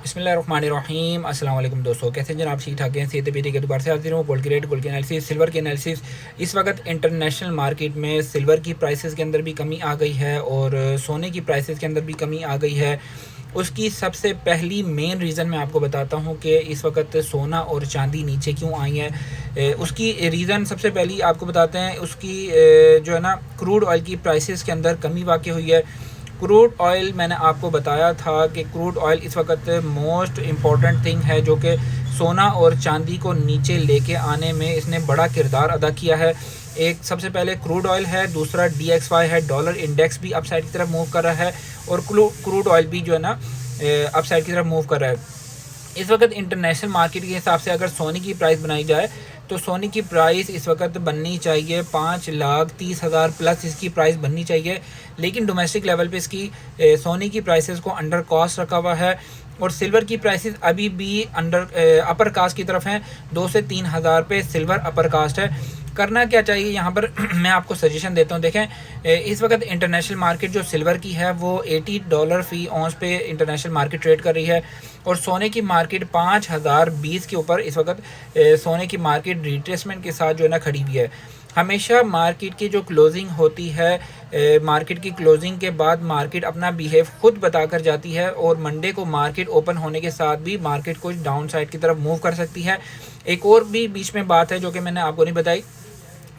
बिस्मिल्लाहिर्रहमानिर्रहीम। अस्सलाम वालेकुम दोस्तों, कैसे हैं जनाब? ठीक ठाक हैं? सेहत बेटी के दोबारा से हाजिर हूँ। गोल्ड की रेट, गोल्ड की एनालिसिस, सिल्वर की एनालिसिस। इस वक्त इंटरनेशनल मार्केट में सिल्वर की प्राइसेस के अंदर भी कमी आ गई है और सोने की प्राइसेस के अंदर भी कमी आ गई है। उसकी सबसे पहली मेन रीज़न मैं आपको बताता हूँ कि इस वक्त सोना और चांदी नीचे क्यों आई है। उसकी रीज़न सबसे पहली आपको बताते हैं। उसकी जो है ना, क्रूड ऑयल की प्राइसेस के अंदर कमी वाक़ई हुई है। क्रूड ऑयल, मैंने आपको बताया था कि क्रूड ऑयल इस वक्त मोस्ट इम्पॉर्टेंट थिंग है जो कि सोना और चांदी को नीचे लेके आने में इसने बड़ा किरदार अदा किया है। एक सबसे पहले क्रूड ऑयल है, दूसरा DXY है, डॉलर इंडेक्स भी अपसाइड की तरफ मूव कर रहा है और क्रूड ऑयल भी जो है ना अपसाइड की तरफ मूव कर रहा है। इस वक्त इंटरनेशनल मार्केट के हिसाब से अगर सोने की प्राइस बनाई जाए तो सोने की प्राइस इस वक्त बननी चाहिए 5,30,000 प्लस इसकी प्राइस बननी चाहिए। लेकिन डोमेस्टिक लेवल पे इसकी सोने की प्राइसेस को अंडर कॉस्ट रखा हुआ है और सिल्वर की प्राइसेस अभी भी अंडर अपर कास्ट की तरफ हैं। 2 से 3 हज़ार पे सिल्वर अपर कास्ट है। करना क्या चाहिए यहाँ पर मैं आपको सजेशन देता हूँ। देखें, इस वक्त इंटरनेशनल मार्केट जो सिल्वर की है वो $80 फ़ी औंस पे इंटरनेशनल मार्केट ट्रेड कर रही है और सोने की मार्केट 5,020 के ऊपर इस वक्त सोने की मार्केट रिट्रेसमेंट के साथ जो है ना खड़ी हुई है। हमेशा मार्केट की जो क्लोजिंग होती है, मार्केट की क्लोजिंग के बाद मार्केट अपना बिहेव खुद बताकर जाती है और मंडे को मार्केट ओपन होने के साथ भी मार्केट कुछ डाउन साइड की तरफ मूव कर सकती है। एक और भी बीच में बात है जो कि मैंने आपको नहीं बताई।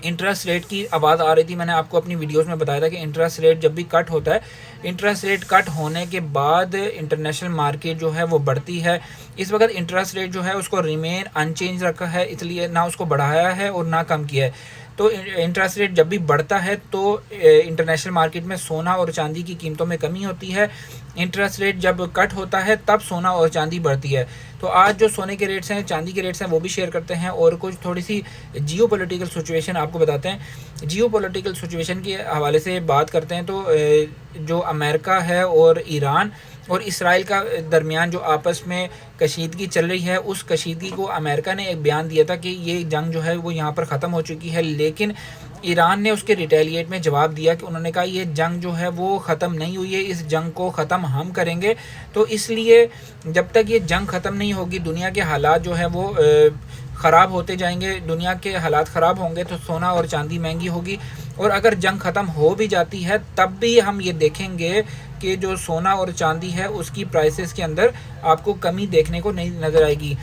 इंटरेस्ट रेट की आवाज़ आ रही थी। मैंने आपको अपनी वीडियोस में बताया था कि इंटरेस्ट रेट जब भी कट होता है, इंटरेस्ट रेट कट होने के बाद इंटरनेशनल मार्केट जो है वो बढ़ती है। इस वक्त इंटरेस्ट रेट जो है उसको रिमेन अनचेंज रखा है, इसलिए ना उसको बढ़ाया है और ना कम किया है। तो इंटरेस्ट रेट जब भी बढ़ता है तो इंटरनेशनल मार्केट में सोना और चांदी की कीमतों में कमी होती है। इंटरेस्ट रेट जब कट होता है तब सोना और चांदी बढ़ती है। तो आज जो सोने के रेट्स हैं, चांदी के रेट्स हैं, वो भी शेयर करते हैं और कुछ थोड़ी सी जियो पोलिटिकल सिचुएशन आपको बताते हैं। जियो पोलिटिकल सिचुएशन के हवाले से बात करते हैं तो जो अमेरिका है और ईरान और इसराइल का दरमियान जो आपस में कशीदगी चल रही है, उस कशीदगी को अमेरिका ने एक बयान दिया था कि ये जंग जो है वो यहाँ पर ख़त्म हो चुकी है। लेकिन ईरान ने उसके रिटेलिएट में जवाब दिया कि उन्होंने कहा ये जंग जो है वो ख़त्म नहीं हुई है, इस जंग को ख़त्म हम करेंगे। तो इसलिए जब तक ये जंग ख़त्म नहीं होगी दुनिया के हालात जो है वो ख़राब होते जाएंगे। दुनिया के हालात ख़राब होंगे तो सोना और चांदी महंगी होगी और अगर जंग ख़त्म हो भी जाती है तब भी हम ये देखेंगे कि जो सोना और चांदी है उसकी प्राइसेस के अंदर आपको कमी देखने को नहीं नज़र आएगी।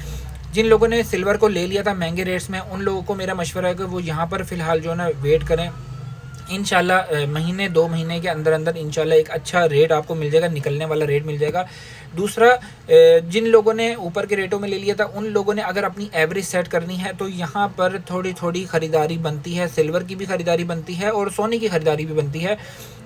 जिन लोगों ने सिल्वर को ले लिया था महंगे रेट्स में, उन लोगों को मेरा मशवरा है कि वो यहाँ पर फ़िलहाल जो है ना वेट करें। इंशाल्लाह महीने 2 महीने के अंदर अंदर इंशाल्लाह एक अच्छा रेट आपको मिल जाएगा, निकलने वाला रेट मिल जाएगा। दूसरा, जिन लोगों ने ऊपर के रेटों में ले लिया था उन लोगों ने अगर अपनी एवरेज सेट करनी है तो यहाँ पर थोड़ी थोड़ी ख़रीदारी बनती है। सिल्वर की भी ख़रीदारी बनती है और सोने की ख़रीदारी भी बनती है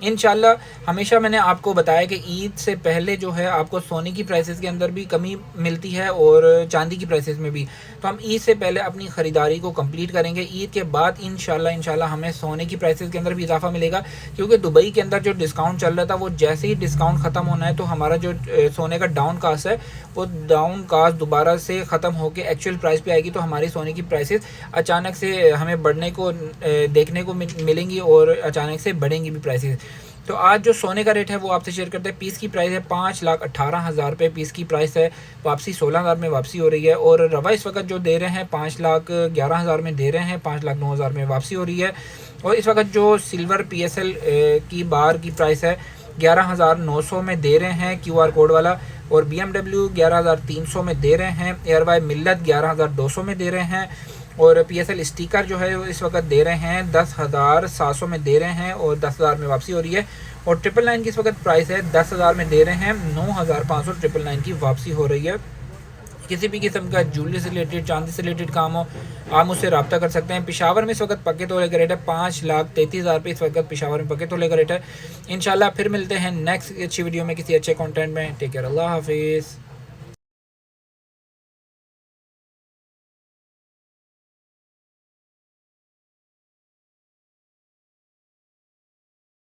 इंशाल्लाह। हमेशा मैंने आपको बताया कि ईद से पहले जो है आपको सोने की प्राइसेस के अंदर भी कमी मिलती है और चांदी की प्राइसेस में भी। तो हम ईद से पहले अपनी ख़रीदारी को कंप्लीट करेंगे। ईद के बाद इंशाल्लाह हमें सोने की प्राइसेस के अंदर भी इजाफा मिलेगा, क्योंकि दुबई के अंदर जो डिस्काउंट चल रहा था वो जैसे ही डिस्काउंट ख़त्म होना है तो हमारा जो सोने का डाउन कास्ट है वो डाउन कास्ट दोबारा से ख़त्म होकर एक्चुअल प्राइस पे आएगी। तो हमारी सोने की प्राइसेस अचानक से हमें बढ़ने को देखने को मिलेंगी और अचानक से बढ़ेंगी भी प्राइसेस। तो आज जो सोने का रेट है वो आपसे शेयर करते हैं। पीस की प्राइस है 5,18,000 रुपये पीस की प्राइस है। वापसी 16,000 में वापसी हो रही है और रवा इस वक्त जो दे रहे हैं 5,11,000 में दे रहे हैं, 5,09,000 में वापसी हो रही है। और इस वक्त जो सिल्वर PSL की बार की प्राइस है 11,900 में दे रहे हैं QR कोड वाला, और BMW 11,300 में दे रहे हैं, एयरवाई मिल्लत 11,200 में दे रहे हैं और PSL स्टिकर जो है इस वक्त दे रहे हैं 10,700 में दे रहे हैं और 10,000 में वापसी हो रही है। और 999 की इस वक्त प्राइस है 10,000 में दे रहे हैं, 9,500 999 की वापसी हो रही है। किसी भी किस्म का ज्वेलरी से रिलेटेड, चांदी से रिलेटेड काम हो आप मुझसे रब्ता कर सकते हैं। पेशावर में इस वक्त पक्के तोले का रेट है 5,33,000 रुपये इस वक्त पेशावर में पक्के तोले का रेट है। इंशाल्लाह फिर मिलते हैं नेक्स्ट अच्छी वीडियो में किसी अच्छे कंटेंट में। टेक केयर, अल्लाह हाफिज़।